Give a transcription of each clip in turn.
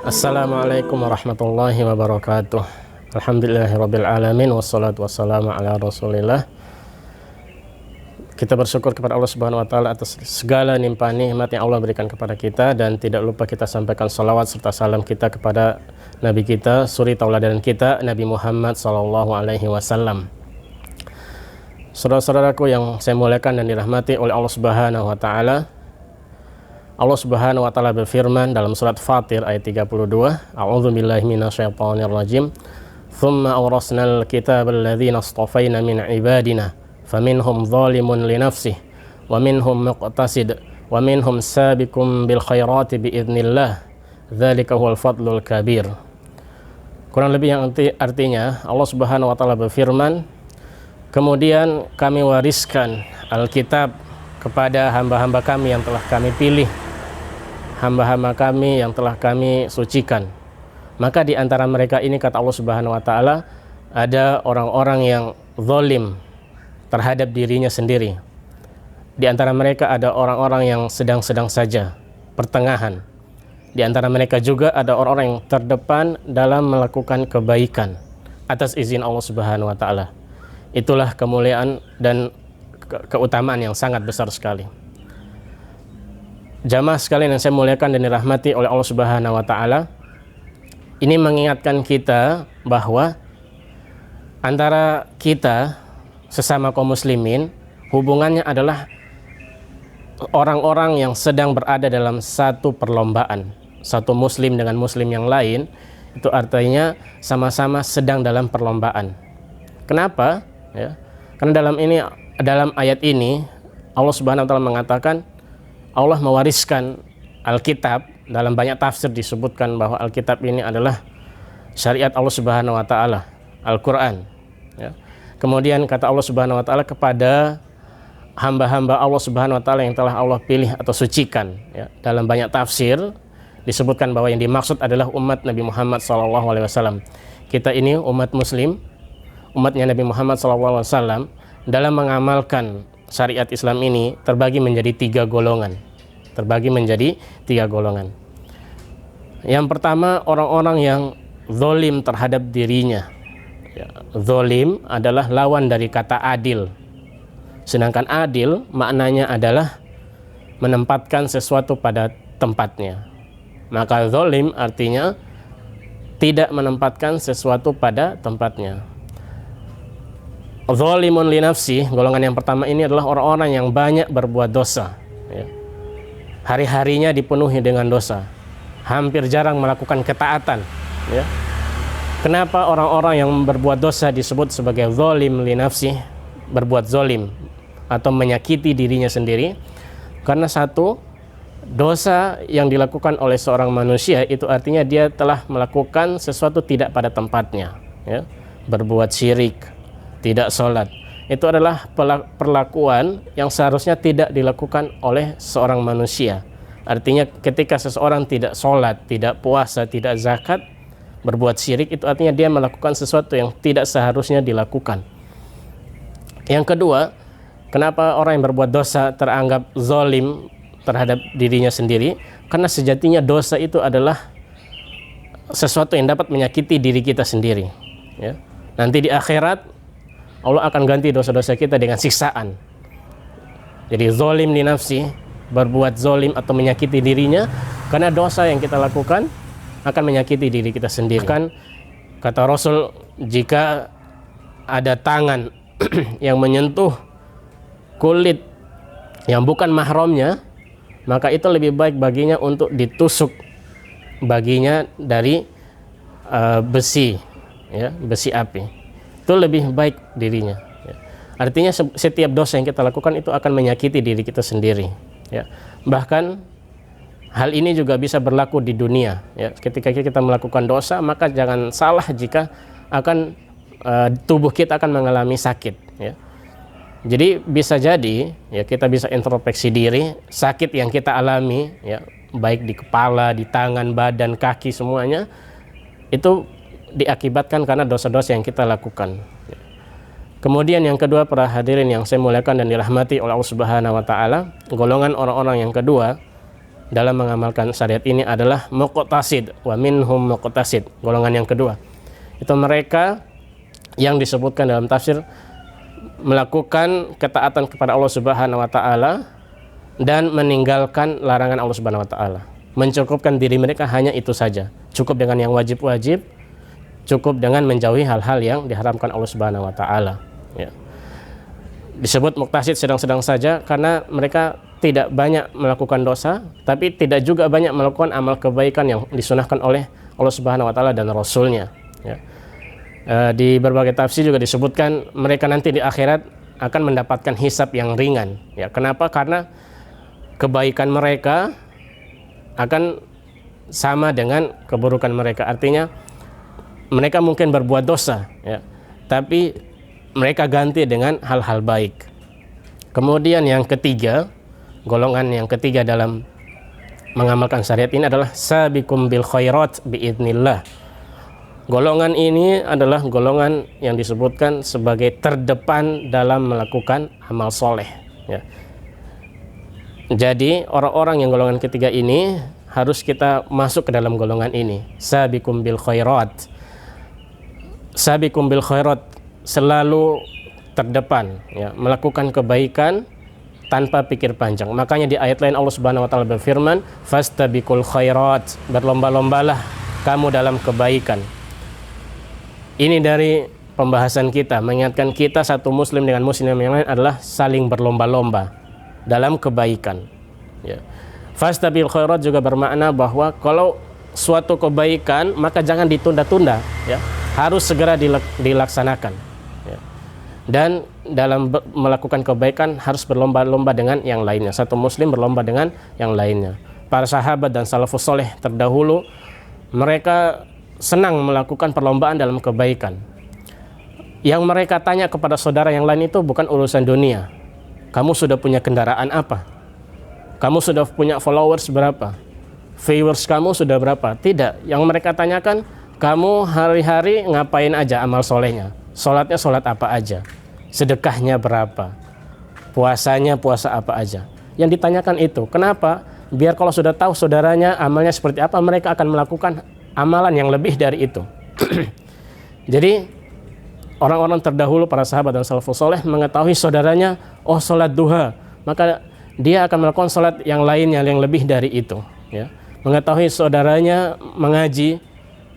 Assalamualaikum warahmatullahi wabarakatuh. Alhamdulillahirabbil alamin wassalatu wassalamu ala Rasulillah. Kita bersyukur kepada Allah Subhanahu wa taala atas segala limpahan nikmat yang Allah berikan kepada kita, dan tidak lupa kita sampaikan salawat serta salam kita kepada Nabi kita, suri tauladan kita, Nabi Muhammad sallallahu alaihi wasallam. Saudara-saudaraku yang saya muliakan dan dirahmati oleh Allah Subhanahu wa taala, Allah Subhanahu wa taala berfirman dalam surat Fatir ayat 32, A'udzubillahi minasyaitonir rajim. Tsumma awrasnal kitabal ladzina astafayna min ibadina faminhum zalimun li nafsihi wa minhum muqtasid wa minhum sabiqum bil khairati biidznillah. Dzalika huwal fadlul kabir. Kurang lebih yang artinya Allah Subhanahu wa taala berfirman, kemudian kami wariskan Alkitab kepada hamba-hamba kami yang telah kami pilih, hamba-hamba kami yang telah kami sucikan. Maka di antara mereka ini, kata Allah Subhanahu wa taala, ada orang-orang yang zalim terhadap dirinya sendiri. Di antara mereka ada orang-orang yang sedang-sedang saja, pertengahan. Di antara mereka juga ada orang-orang yang terdepan dalam melakukan kebaikan atas izin Allah Subhanahu wa taala. Itulah kemuliaan dan keutamaan yang sangat besar sekali. Jamaah sekalian yang saya muliakan dan dirahmati oleh Allah Subhanahu wa taala, ini mengingatkan kita bahwa antara kita sesama kaum muslimin, hubungannya adalah orang-orang yang sedang berada dalam satu perlombaan. Satu muslim dengan muslim yang lain, itu artinya sama-sama sedang dalam perlombaan. Kenapa? Ya, karena dalam ayat ini Allah Subhanahu wa taala mengatakan Allah mewariskan Alkitab. Dalam banyak tafsir disebutkan bahwa Alkitab ini adalah syariat Allah Subhanahu wa taala, Al-Qur'an, ya. Kemudian kata Allah Subhanahu wa taala kepada hamba-hamba Allah Subhanahu wa taala yang telah Allah pilih atau sucikan, ya. Dalam banyak tafsir disebutkan bahwa yang dimaksud adalah umat Nabi Muhammad SAW. Kita ini umat muslim, umatnya Nabi Muhammad SAW, dalam mengamalkan syariat Islam ini terbagi menjadi tiga golongan. Yang pertama, orang-orang yang zalim terhadap dirinya. Ya, zalim adalah lawan dari kata adil. Sedangkan adil maknanya adalah menempatkan sesuatu pada tempatnya. Maka zalim artinya tidak menempatkan sesuatu pada tempatnya. Zalimun li nafsi, golongan yang pertama ini adalah orang-orang yang banyak berbuat dosa, ya. Hari-harinya dipenuhi dengan dosa, hampir jarang melakukan ketaatan, ya. Kenapa orang-orang yang berbuat dosa disebut sebagai zalim li nafsi, berbuat zalim atau menyakiti dirinya sendiri? Karena satu, dosa yang dilakukan oleh seorang manusia itu artinya dia telah melakukan sesuatu tidak pada tempatnya, ya. Berbuat syirik, tidak sholat, itu adalah perlakuan yang seharusnya tidak dilakukan oleh seorang manusia. Artinya ketika seseorang tidak sholat, tidak puasa, tidak zakat, berbuat syirik, itu artinya dia melakukan sesuatu yang tidak seharusnya dilakukan. Yang kedua, kenapa orang yang berbuat dosa teranggap zalim terhadap dirinya sendiri? Karena sejatinya dosa itu adalah sesuatu yang dapat menyakiti diri kita sendiri, ya. Nanti di akhirat Allah akan ganti dosa-dosa kita dengan siksaan. Jadi zalim li nafsi, berbuat zalim atau menyakiti dirinya karena dosa yang kita lakukan akan menyakiti diri kita sendiri. Kan kata Rasul, jika ada tangan yang menyentuh kulit yang bukan mahramnya, maka itu lebih baik baginya untuk ditusuk baginya dari besi, ya, besi api. Itu lebih baik dirinya, ya. Artinya setiap dosa yang kita lakukan itu akan menyakiti diri kita sendiri, ya. Bahkan hal ini juga bisa berlaku di dunia, ya. Ketika kita melakukan dosa, maka jangan salah jika akan tubuh kita akan mengalami sakit, ya. Jadi bisa jadi, ya, kita bisa introspeksi diri, sakit yang kita alami, ya, baik di kepala, di tangan, badan, kaki, semuanya itu diakibatkan karena dosa-dosa yang kita lakukan. Kemudian yang kedua, para hadirin yang saya muliakan dan dirahmati oleh Allah Subhanahu wa taala, golongan orang-orang yang kedua dalam mengamalkan syariat ini adalah muqtasid, wa minhum muqtasid. Golongan yang kedua itu mereka yang disebutkan dalam tafsir melakukan ketaatan kepada Allah Subhanahu wa taala dan meninggalkan larangan Allah Subhanahu wa taala. Mencukupkan diri mereka hanya itu saja. Cukup dengan yang wajib-wajib, cukup dengan menjauhi hal-hal yang diharamkan Allah Subhanahu wa taala, ya. Disebut muqtasid sedang-sedang saja karena mereka tidak banyak melakukan dosa, tapi tidak juga banyak melakukan amal kebaikan yang disunahkan oleh Allah Subhanahu wa taala dan Rasulnya, ya. Di berbagai tafsir juga disebutkan mereka nanti di akhirat akan mendapatkan hisab yang ringan, ya. Kenapa? Karena kebaikan mereka akan sama dengan keburukan mereka. Artinya mereka mungkin berbuat dosa, ya, tapi mereka ganti dengan hal-hal baik. Kemudian yang ketiga, golongan yang ketiga dalam mengamalkan syariat ini adalah sabiqum bil khairat biidznillah. Golongan ini adalah golongan yang disebutkan sebagai terdepan dalam melakukan amal soleh, ya. Jadi orang-orang yang golongan ketiga ini harus kita masuk ke dalam golongan ini. Sabiqum bil khairat. Sabiqum bil khairat, selalu terdepan, ya, melakukan kebaikan tanpa pikir panjang. Makanya di ayat lain Allah Subhanahu wa taala berfirman, fastabiqul khairat, berlomba-lombalah kamu dalam kebaikan. Ini dari pembahasan kita, mengingatkan kita satu muslim dengan muslim yang lain adalah saling berlomba-lomba dalam kebaikan, ya. Fastabiqul khairat juga bermakna bahwa kalau suatu kebaikan maka jangan ditunda-tunda, ya. Harus segera dilaksanakan, ya. Dan dalam melakukan kebaikan harus berlomba-lomba dengan yang lainnya. Satu muslim berlomba dengan yang lainnya. Para sahabat dan salafus soleh terdahulu mereka senang melakukan perlombaan dalam kebaikan. Yang mereka tanya kepada saudara yang lain itu bukan urusan dunia. Kamu sudah punya kendaraan apa? Kamu sudah punya followers berapa? Viewers kamu sudah berapa? Tidak. Yang mereka tanyakan, kamu hari-hari ngapain aja amal solehnya? Sholatnya sholat apa aja? Sedekahnya berapa? Puasanya puasa apa aja? Yang ditanyakan itu. Kenapa? Biar kalau sudah tahu saudaranya amalnya seperti apa, mereka akan melakukan amalan yang lebih dari itu. Jadi orang-orang terdahulu, para sahabat dan salafus soleh mengetahui saudaranya, oh sholat duha, maka dia akan melakukan sholat yang lainnya yang lebih dari itu, ya. Mengetahui saudaranya mengaji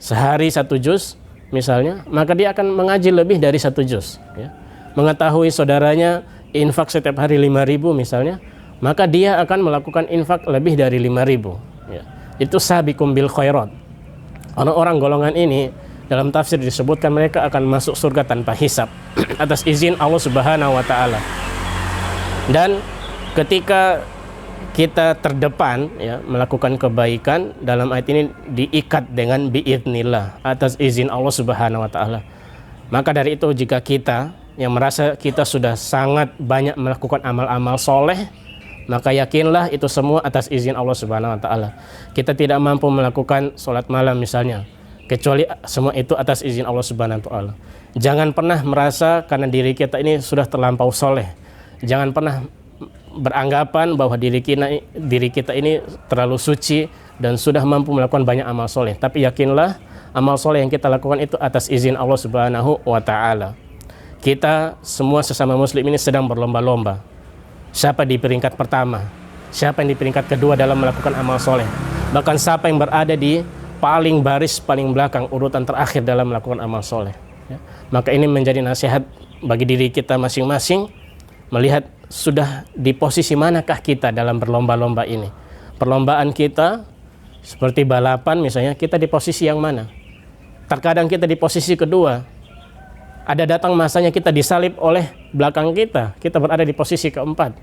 sehari 1 juz misalnya, maka dia akan mengaji lebih dari 1 juz, ya. Mengetahui saudaranya infak setiap hari 5.000 misalnya, maka dia akan melakukan infak lebih dari 5.000, ya. Itu sabiqum bil khairat. Orang-orang golongan ini dalam tafsir disebutkan mereka akan masuk surga tanpa hisab atas izin Allah Subhanahu wa taala. Dan ketika kita terdepan, ya, melakukan kebaikan, dalam ayat ini diikat dengan biidznillah, atas izin Allah Subhanahu wa taala. Maka dari itu jika kita yang merasa kita sudah sangat banyak melakukan amal-amal soleh, maka yakinlah itu semua atas izin Allah Subhanahu wa taala. Kita tidak mampu melakukan sholat malam misalnya, kecuali semua itu atas izin Allah Subhanahu wa taala. Jangan pernah merasa karena diri kita ini sudah terlampau soleh. Jangan pernah beranggapan bahwa diri kita ini terlalu suci dan sudah mampu melakukan banyak amal soleh. Tapi yakinlah amal soleh yang kita lakukan itu atas izin Allah Subhanahu wa taala. Kita semua sesama muslim ini sedang berlomba-lomba. Siapa di peringkat pertama, siapa yang di peringkat kedua dalam melakukan amal soleh, bahkan siapa yang berada di paling baris paling belakang, urutan terakhir dalam melakukan amal soleh, ya. Maka ini menjadi nasihat bagi diri kita masing-masing, melihat sudah di posisi manakah kita dalam berlomba-lomba ini. Perlombaan kita seperti balapan misalnya, kita di posisi yang mana? Terkadang kita di posisi kedua. Ada datang masanya kita disalib oleh belakang kita berada di posisi keempat.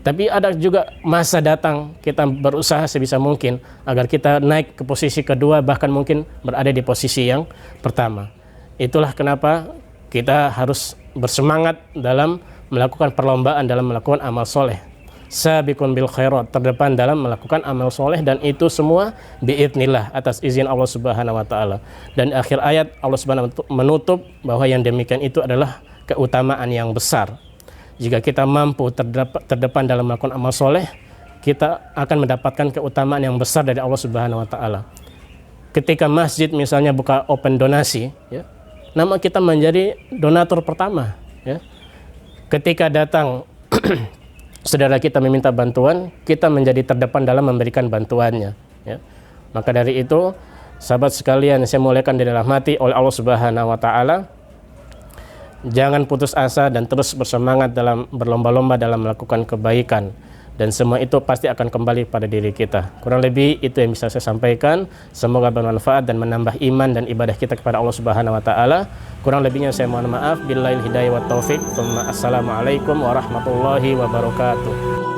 Tapi ada juga masa datang kita berusaha sebisa mungkin agar kita naik ke posisi kedua, bahkan mungkin berada di posisi yang pertama. Itulah kenapa kita harus bersemangat dalam melakukan perlombaan dalam melakukan amal soleh. Sabiqun bil khairat, terdepan dalam melakukan amal soleh, dan itu semua biidznillah, atas izin Allah Subhanahu wa taala. Dan akhir ayat Allah Subhanahu wa taala menutup bahwa yang demikian itu adalah keutamaan yang besar. Jika kita mampu terdepan dalam melakukan amal soleh, kita akan mendapatkan keutamaan yang besar dari Allah Subhanahu wa taala. Ketika masjid misalnya buka open donasi, ya, nama kita menjadi donatur pertama, ya. Ketika datang saudara kita meminta bantuan, kita menjadi terdepan dalam memberikan bantuannya, ya. Maka dari itu, sahabat sekalian saya muliakan di dalam hati oleh Allah Subhanahu wa taala, jangan putus asa dan terus bersemangat dalam berlomba-lomba dalam melakukan kebaikan, dan semua itu pasti akan kembali pada diri kita. Kurang lebih itu yang bisa saya sampaikan. Semoga bermanfaat dan menambah iman dan ibadah kita kepada Allah Subhanahu wa taala. Kurang lebihnya saya mohon maaf. Billahil hidayah wat taufik. Assalamualaikum warahmatullahi wabarakatuh.